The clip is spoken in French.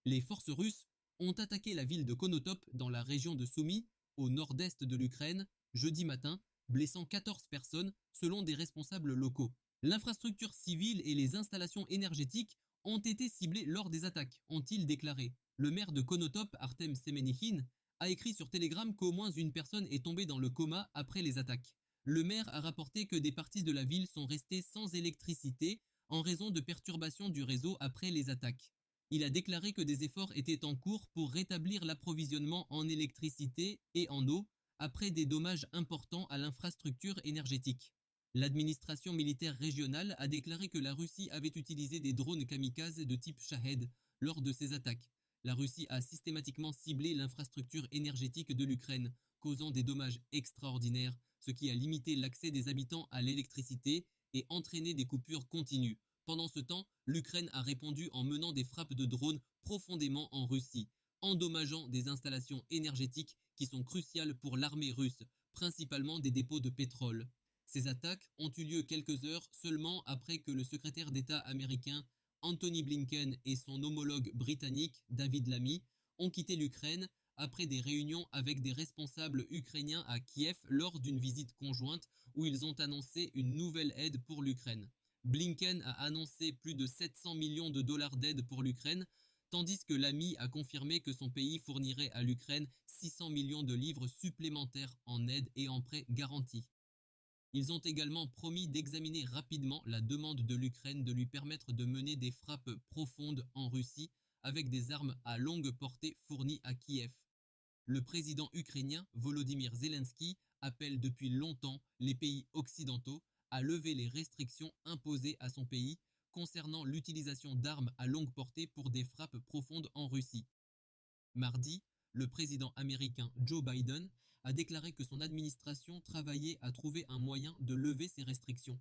Les forces russes ont attaqué la ville de Konotop dans la région de Soumy, au nord-est de l'Ukraine, jeudi matin, blessant 14 personnes selon des responsables locaux. L'infrastructure civile et les installations énergétiques ont été ciblées lors des attaques, ont-ils déclaré. Le maire de Konotop, Artem Semenikhin, a écrit sur Telegram qu'au moins une personne est tombée dans le coma après les attaques. Le maire a rapporté que des parties de la ville sont restées sans électricité en raison de perturbations du réseau après les attaques. Il a déclaré que des efforts étaient en cours pour rétablir l'approvisionnement en électricité et en eau après des dommages importants à l'infrastructure énergétique. L'administration militaire régionale a déclaré que la Russie avait utilisé des drones kamikazes de type Shahed lors de ces attaques. La Russie a systématiquement ciblé l'infrastructure énergétique de l'Ukraine, causant des dommages extraordinaires, ce qui a limité l'accès des habitants à l'électricité et entraîné des coupures continues. Pendant ce temps, l'Ukraine a répondu en menant des frappes de drones profondément en Russie, endommageant des installations énergétiques qui sont cruciales pour l'armée russe, principalement des dépôts de pétrole. Ces attaques ont eu lieu quelques heures seulement après que le secrétaire d'État américain Anthony Blinken et son homologue britannique David Lammy ont quitté l'Ukraine après des réunions avec des responsables ukrainiens à Kiev lors d'une visite conjointe où ils ont annoncé une nouvelle aide pour l'Ukraine. Blinken a annoncé plus de 700 millions de dollars d'aide pour l'Ukraine, tandis que Lammy a confirmé que son pays fournirait à l'Ukraine 600 millions de livres supplémentaires en aide et en prêts garantis. Ils ont également promis d'examiner rapidement la demande de l'Ukraine de lui permettre de mener des frappes profondes en Russie avec des armes à longue portée fournies à Kiev. Le président ukrainien Volodymyr Zelensky appelle depuis longtemps les pays occidentaux à lever les restrictions imposées à son pays concernant l'utilisation d'armes à longue portée pour des frappes profondes en Russie. Mardi, le président américain Joe Biden a déclaré que son administration travaillait à trouver un moyen de lever ces restrictions.